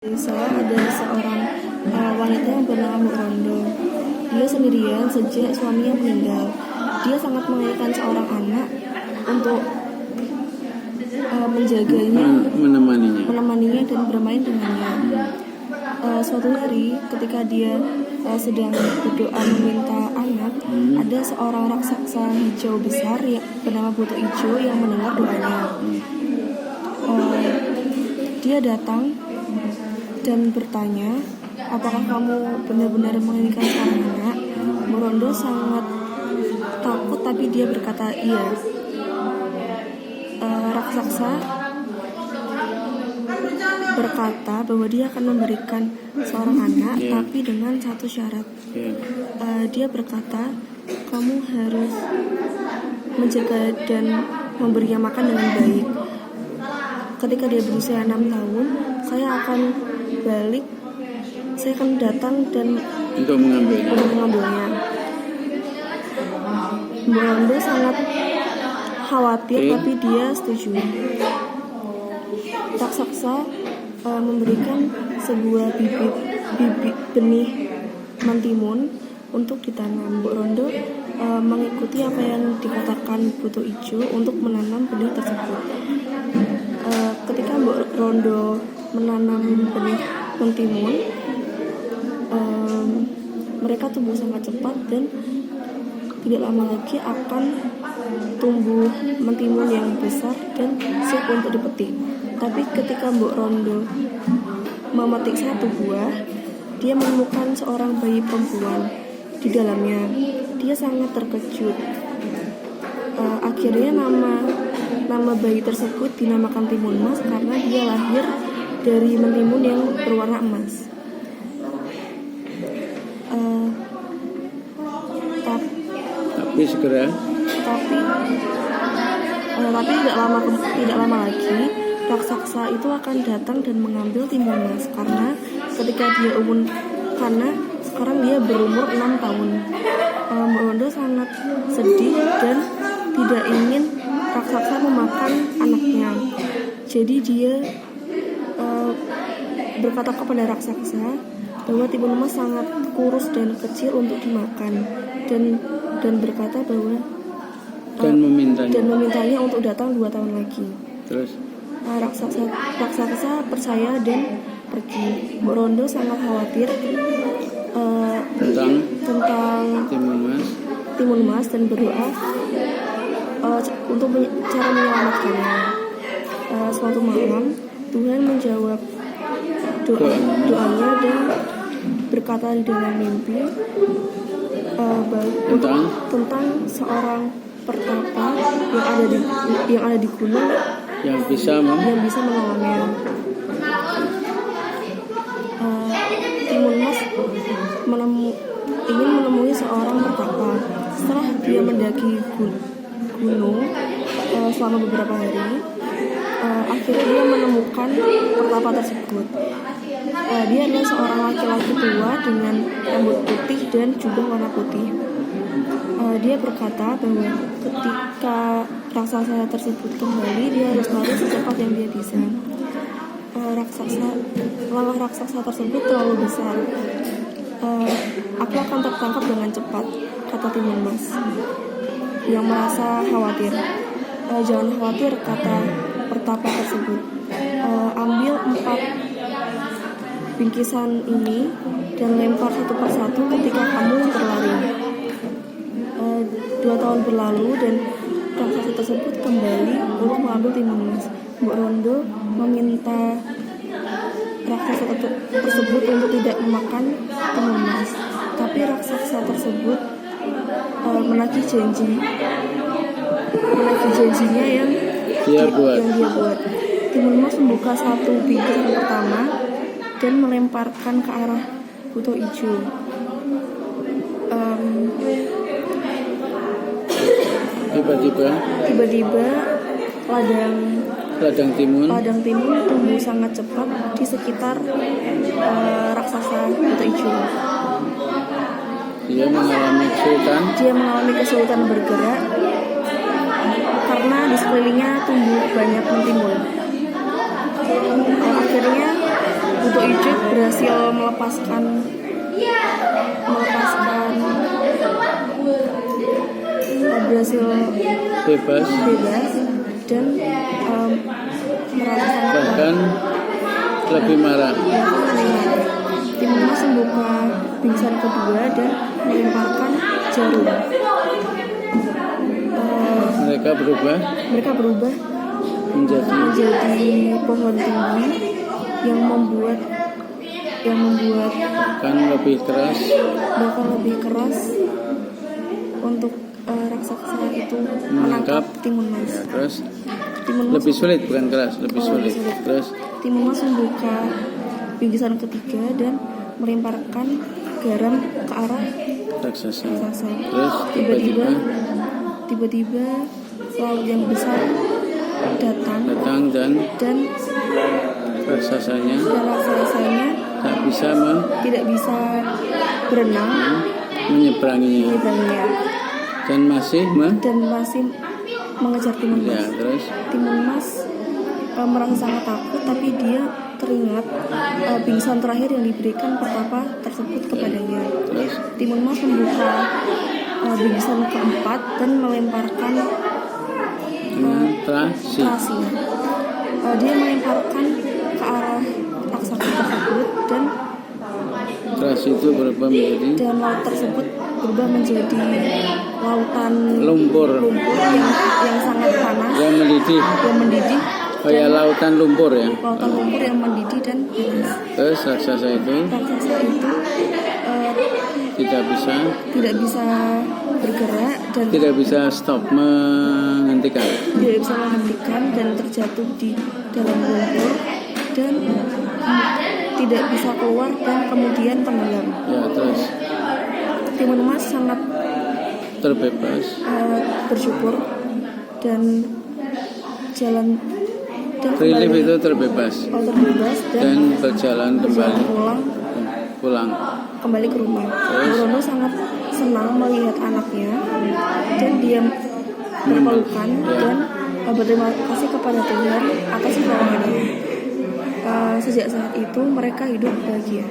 Desa ada seorang wanita yang bernama Bu Rondo. Dia sendirian sejak suaminya meninggal. Dia sangat menginginkan seorang anak untuk menjaganya, menemaninya dan bermain dengannya. Suatu hari ketika dia sedang berdoa meminta anak, ada seorang raksasa hijau besar yang bernama Buto Ijo yang mendengar doanya. Dia datang dan bertanya, apakah kamu benar-benar menginginkan seorang anak? Bu Rondo sangat takut, tapi dia berkata iya. Raksasa berkata bahwa dia akan memberikan seorang anak, tapi dengan satu syarat. Dia berkata, kamu harus menjaga dan memberinya makan dengan baik. Ketika dia berusia 6 tahun, saya akan datang dan untuk mengambilnya. Bu Rondo sangat khawatir, tapi dia setuju. Raksasa memberikan sebuah bibit benih mentimun untuk ditanam. Bu Rondo mengikuti apa yang dikatakan Buto Ijo untuk menanam benih tersebut. Ketika Bu Rondo menanam benih mentimun, mereka tumbuh sangat cepat dan tidak lama lagi akan tumbuh mentimun yang besar dan siap untuk dipetik. Tapi ketika Bu Rondo memetik satu buah, dia menemukan seorang bayi perempuan di dalamnya. Dia sangat terkejut. Akhirnya nama bayi tersebut dinamakan Timun Mas karena dia lahir dari mentimun yang berwarna emas. Tapi tidak lama lagi raksasa itu akan datang dan mengambil Timun Mas karena sekarang dia berumur 6 tahun. Bu Rondo sangat sedih dan tidak ingin raksasa memakan anaknya. Jadi dia berkata kepada raksasa bahwa Timun Mas sangat kurus dan kecil untuk dimakan dan berkata bahwa dan memintanya untuk datang 2 tahun lagi. Terus raksasa percaya dan pergi. Bu Rondo sangat khawatir tentang Timun Mas dan berdoa untuk cara menyelamatkannya. Suatu malam Tuhan menjawab doanya dan berkata di dalam mimpi tentang seorang pertapa yang ada di gunung yang bisa menolongnya. Timun Mas ingin menemui seorang pertapa. Setelah dia mendaki gunung selama beberapa hari, akhirnya dia menemukan pertapa tersebut. Dia adalah seorang laki-laki tua dengan rambut putih dan jubah warna putih. Dia berkata bahwa ketika raksasa tersebut kembali, dia harus lari secepat yang dia bisa. Langkah raksasa tersebut terlalu besar. Aku akan tertangkap dengan cepat, kata Timun Mas yang merasa khawatir. Jangan khawatir, kata pertapa tersebut. Ambil 4 bingkisan ini dan lempar satu persatu ketika kamu berlari. 2 tahun berlalu dan raksasa tersebut kembali untuk mengambil Timun Mas. Bu Rondo meminta raksasa tersebut untuk tidak memakan Timun Mas, tapi raksasa tersebut menagih janjinya yang dia buat. Timun Mas membuka satu bingkisan pertama dan melemparkan ke arah Buto Ijo. Tiba-tiba ladang timun tumbuh sangat cepat di sekitar raksasa Buto Ijo. Dia mengalami kesulitan bergerak karena di sekelilingnya tumbuh banyak mentimun. Akhirnya Buto Ijuk berhasil melepaskan berhasil bebas, dan merasa sangat bahkan lebih marah. Tim Emas membuka bingkisan kedua dan melemparkan jarum. Mereka berubah menjadi pohon tinggi yang membuat bahkan lebih keras untuk raksasa itu menangkap Timun Mas. Ya, terus Timun Mas lebih sulit, bukan keras, lebih sulit. Terus Timun Mas membuka bingkisan ketiga dan melemparkan garam ke arah raksasa. Terus tiba-tiba laut yang besar datang dan raksasanya tidak bisa berenang menyeberanginya dan masih mengejar Timun Mas. Ya, terus Timun Mas merasa sangat takut, tapi dia teringat bingkisan terakhir yang diberikan pertapa tersebut kepadanya. Terus Timun Mas membuka bingkisan keempat dan melemparkan terasi. Dia melemparkan ke arah raksasa tersebut dan terasi itu berubah menjadi lautan lumpur yang sangat panas, yang mendidih kayak lautan lumpur ya. Lautan lumpur yang mendidih dan panas. Terus raksasa itu tidak bisa bergerak dan tidak bisa menghentikan dan terjatuh di dalam lumpur dan tidak bisa keluar dan kemudian tenggelam. Ya, terus Timun Mas sangat terbebas, bersyukur dan Relief itu terbebas dan berjalan pulang kembali ke rumah. Rono sangat senang melihat anaknya dan dia berpelukan dan berterima kasih kepada Tuhan atas pertolongannya. Sejak saat itu mereka hidup bahagia.